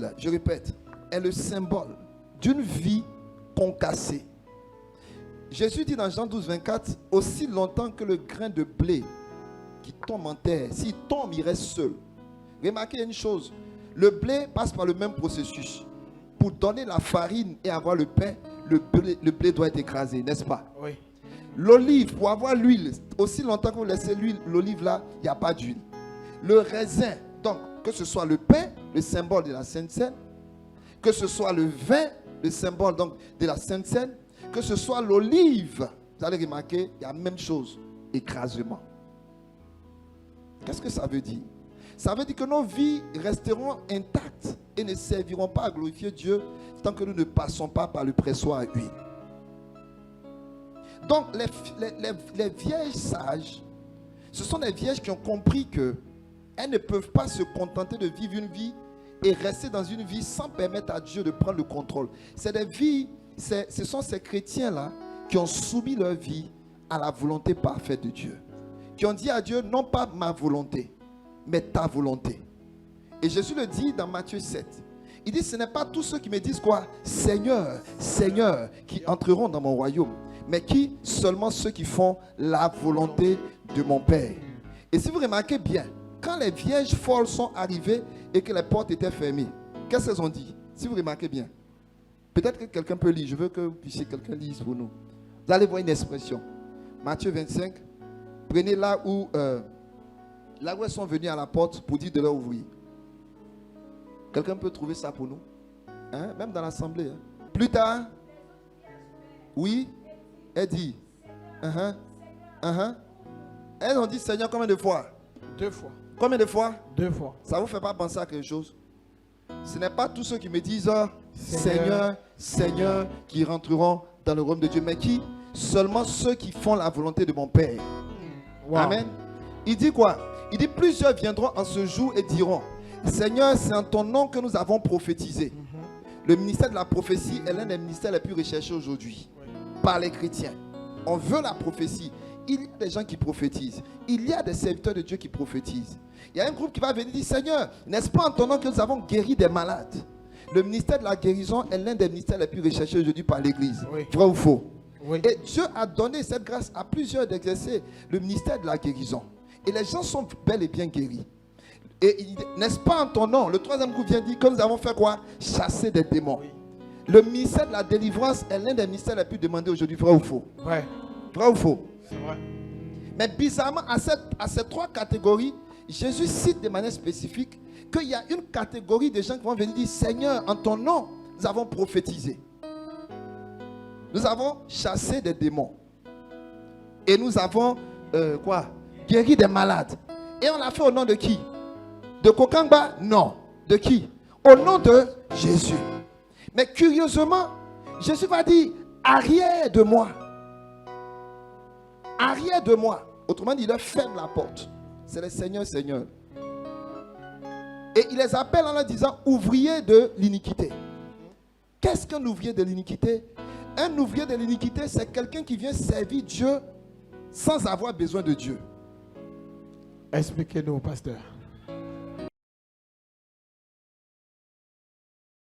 l'huile, je répète, est le symbole d'une vie concassée. Jésus dit dans Jean 12, 24, aussi longtemps que le grain de blé qui tombe en terre, s'il tombe, il reste seul. Remarquez une chose, le blé passe par le même processus. Pour donner la farine et avoir le pain, le blé doit être écrasé, n'est-ce pas? Oui. L'olive, pour avoir l'huile, aussi longtemps que vous laissez l'olive là, il n'y a pas d'huile. Le raisin, donc, que ce soit le pain, le symbole de la Sainte Seine, que ce soit le vin, le symbole donc de la Sainte Seine, que ce soit l'olive, vous allez remarquer, il y a la même chose, écrasement. Qu'est-ce que ça veut dire? Ça veut dire que nos vies resteront intactes et ne serviront pas à glorifier Dieu tant que nous ne passons pas par le pressoir à huile. Donc, les vierges sages, ce sont des vierges qui ont compris qu'elles ne peuvent pas se contenter de vivre une vie et rester dans une vie sans permettre à Dieu de prendre le contrôle. C'est des vies, ce sont ces chrétiens-là qui ont soumis leur vie à la volonté parfaite de Dieu. Qui ont dit à Dieu, non pas ma volonté, mais ta volonté. Et Jésus le dit dans Matthieu 7. Il dit, ce n'est pas tous ceux qui me disent quoi? Seigneur, Seigneur, qui entreront dans mon royaume, mais qui? Seulement ceux qui font la volonté de mon Père. Et si vous remarquez bien, quand les vierges folles sont arrivées et que les portes étaient fermées, qu'est-ce qu'elles ont dit? Si vous remarquez bien, peut-être que quelqu'un peut lire, je veux que vous puissiez quelqu'un lise pour nous. Vous allez voir une expression. Matthieu 25, prenez là où elles sont venues à la porte pour dire de leur ouvrir. Quelqu'un peut trouver ça pour nous? Hein? Même dans l'assemblée. Hein? Plus tard, oui, elle dit. Elles ont dit Seigneur combien de fois? 2 fois. Combien de fois? 2 fois. Ça ne vous fait pas penser à quelque chose? Ce n'est pas tous ceux qui me disent Seigneur, Seigneur, qui rentreront dans le royaume de Dieu, mais qui? Seulement ceux qui font la volonté de mon Père. Wow. Amen. Il dit quoi? Il dit plusieurs viendront en ce jour et diront Seigneur, c'est en ton nom que nous avons prophétisé. Le ministère de la prophétie est l'un des ministères les plus recherchés aujourd'hui par les chrétiens. On veut la prophétie. Il y a des gens qui prophétisent. Il y a des serviteurs de Dieu qui prophétisent. Il y a un groupe qui va venir dire Seigneur, n'est-ce pas en ton nom que nous avons guéri des malades? Le ministère de la guérison est l'un des ministères les plus recherchés aujourd'hui par l'Église. Oui. Vrai ou faux? Oui. Et Dieu a donné cette grâce à plusieurs d'exercer le ministère de la guérison. Et les gens sont bel et bien guéris. Et n'est-ce pas en ton nom? Le troisième groupe vient dire que nous avons fait quoi? Chasser des démons. Oui. Le ministère de la délivrance est l'un des ministères les plus demandés aujourd'hui. Vrai ou faux? Vrai. Vrai ou faux? C'est vrai. Mais bizarrement, à ces 3 catégories, Jésus cite de manière spécifique qu'il y a une catégorie de gens qui vont venir dire Seigneur, en ton nom, nous avons prophétisé. Nous avons chassé des démons. Et nous avons guéri des malades. Et on l'a fait au nom de qui? De Kokangba? Non. De qui? Au nom de Jésus. Mais curieusement, Jésus va dire arrière de moi. Arrière de moi. Autrement dit, il leur ferme la porte. C'est le Seigneur, Seigneur. Et il les appelle en leur disant ouvriers de l'iniquité. Qu'est-ce qu'un ouvrier de l'iniquité? Un ouvrier de l'iniquité, c'est quelqu'un qui vient servir Dieu sans avoir besoin de Dieu. Expliquez-nous, pasteur.